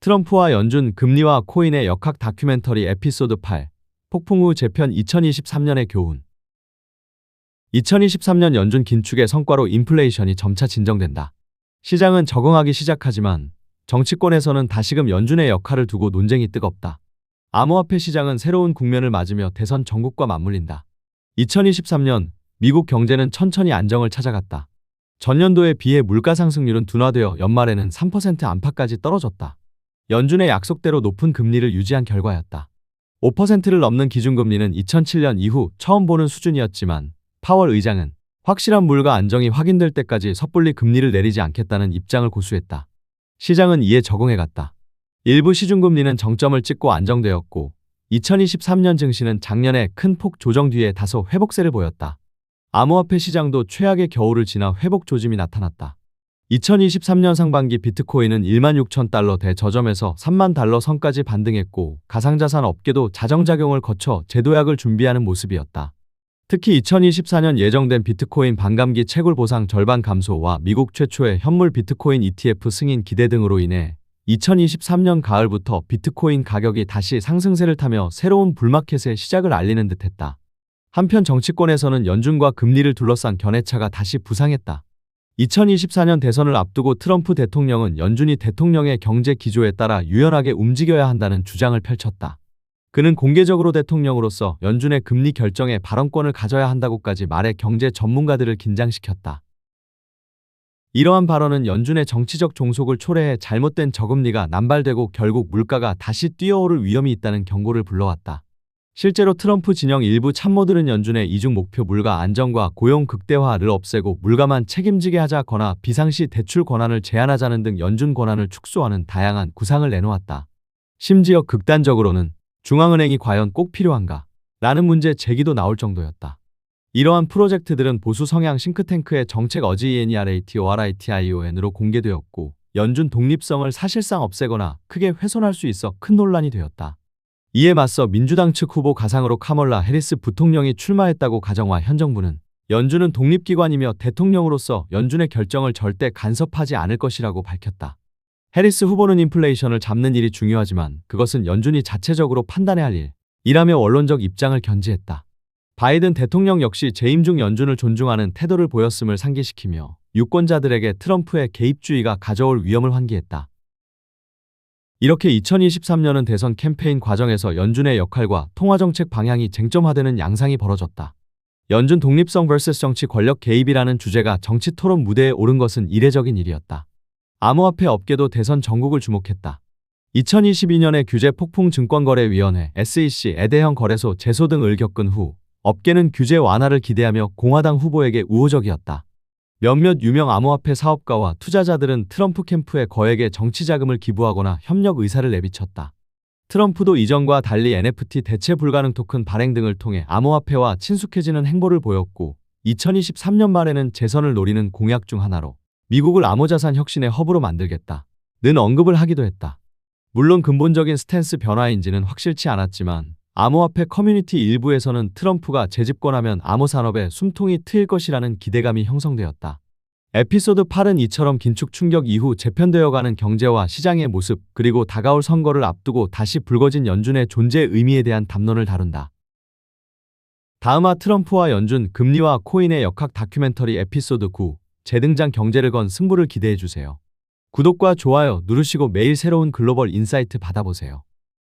트럼프와 연준 금리와 코인의 역학 다큐멘터리 에피소드 8 폭풍 후 재편 2023년의 교훈. 2023년 연준 긴축의 성과로 인플레이션이 점차 진정된다. 시장은 적응하기 시작하지만 정치권에서는 다시금 연준의 역할을 두고 논쟁이 뜨겁다. 암호화폐 시장은 새로운 국면을 맞으며 대선 전국과 맞물린다. 2023년 미국 경제는 천천히 안정을 찾아갔다. 전년도에 비해 물가 상승률은 둔화되어 연말에는 3% 안팎까지 떨어졌다. 연준의 약속대로 높은 금리를 유지한 결과였다. 5%를 넘는 기준금리는 2007년 이후 처음 보는 수준이었지만 파월 의장은 확실한 물가 안정이 확인될 때까지 섣불리 금리를 내리지 않겠다는 입장을 고수했다. 시장은 이에 적응해갔다. 일부 시중금리는 정점을 찍고 안정되었고 2023년 증시는 작년에 큰 폭 조정 뒤에 다소 회복세를 보였다. 암호화폐 시장도 최악의 겨울을 지나 회복 조짐이 나타났다. 2023년 상반기 비트코인은 16,000달러 대 저점에서 3만 달러 선까지 반등했고 가상자산 업계도 자정작용을 거쳐 재도약을 준비하는 모습이었다. 특히 2024년 예정된 비트코인 반감기 채굴 보상 절반 감소와 미국 최초의 현물 비트코인 ETF 승인 기대 등으로 인해 2023년 가을부터 비트코인 가격이 다시 상승세를 타며 새로운 불마켓의 시작을 알리는 듯했다. 한편 정치권에서는 연준과 금리를 둘러싼 견해차가 다시 부상했다. 2024년 대선을 앞두고 트럼프 대통령은 연준이 대통령의 경제 기조에 따라 유연하게 움직여야 한다는 주장을 펼쳤다. 그는 공개적으로 대통령으로서 연준의 금리 결정에 발언권을 가져야 한다고까지 말해 경제 전문가들을 긴장시켰다. 이러한 발언은 연준의 정치적 종속을 초래해 잘못된 저금리가 남발되고 결국 물가가 다시 뛰어오를 위험이 있다는 경고를 불러왔다. 실제로 트럼프 진영 일부 참모들은 연준의 이중 목표 물가 안정과 고용 극대화를 없애고 물가만 책임지게 하자거나 비상시 대출 권한을 제한하자는 등 연준 권한을 축소하는 다양한 구상을 내놓았다. 심지어 극단적으로는 중앙은행이 과연 꼭 필요한가? 라는 문제 제기도 나올 정도였다. 이러한 프로젝트들은 보수 성향 싱크탱크의 정책 어지에니아레이티오라이티아이오엔으로 공개되었고 연준 독립성을 사실상 없애거나 크게 훼손할 수 있어 큰 논란이 되었다. 이에 맞서 민주당 측 후보 가상으로 카멀라 해리스 부통령이 출마했다고 가정화 현 정부는 연준은 독립기관이며 대통령으로서 연준의 결정을 절대 간섭하지 않을 것이라고 밝혔다. 해리스 후보는 인플레이션을 잡는 일이 중요하지만 그것은 연준이 자체적으로 판단해야 할 일이라며 원론적 입장을 견지했다. 바이든 대통령 역시 재임 중 연준을 존중하는 태도를 보였음을 상기시키며 유권자들에게 트럼프의 개입주의가 가져올 위험을 환기했다. 이렇게 2023년은 대선 캠페인 과정에서 연준의 역할과 통화정책 방향이 쟁점화되는 양상이 벌어졌다. 연준 독립성 vs 정치 권력 개입이라는 주제가 정치 토론 무대에 오른 것은 이례적인 일이었다. 암호화폐 업계도 대선 전국을 주목했다. 2022년에 규제 폭풍 증권거래위원회 SEC에 대형 거래소 제소 등을 겪은 후 업계는 규제 완화를 기대하며 공화당 후보에게 우호적이었다. 몇몇 유명 암호화폐 사업가와 투자자들은 트럼프 캠프에 거액의 정치자금을 기부하거나 협력 의사를 내비쳤다. 트럼프도 이전과 달리 NFT 대체 불가능 토큰 발행 등을 통해 암호화폐와 친숙해지는 행보를 보였고 2023년 말에는 재선을 노리는 공약 중 하나로 미국을 암호자산 혁신의 허브로 만들겠다는 언급을 하기도 했다. 물론 근본적인 스탠스 변화인지는 확실치 않았지만 암호화폐 커뮤니티 일부에서는 트럼프가 재집권하면 암호산업에 숨통이 트일 것이라는 기대감이 형성되었다. 에피소드 8은 이처럼 긴축 충격 이후 재편되어가는 경제와 시장의 모습 그리고 다가올 선거를 앞두고 다시 불거진 연준의 존재 의미에 대한 담론을 다룬다. 다음화 트럼프와 연준 금리와 코인의 역학 다큐멘터리 에피소드 9 재등장 경제를 건 승부를 기대해주세요. 구독과 좋아요 누르시고 매일 새로운 글로벌 인사이트 받아보세요.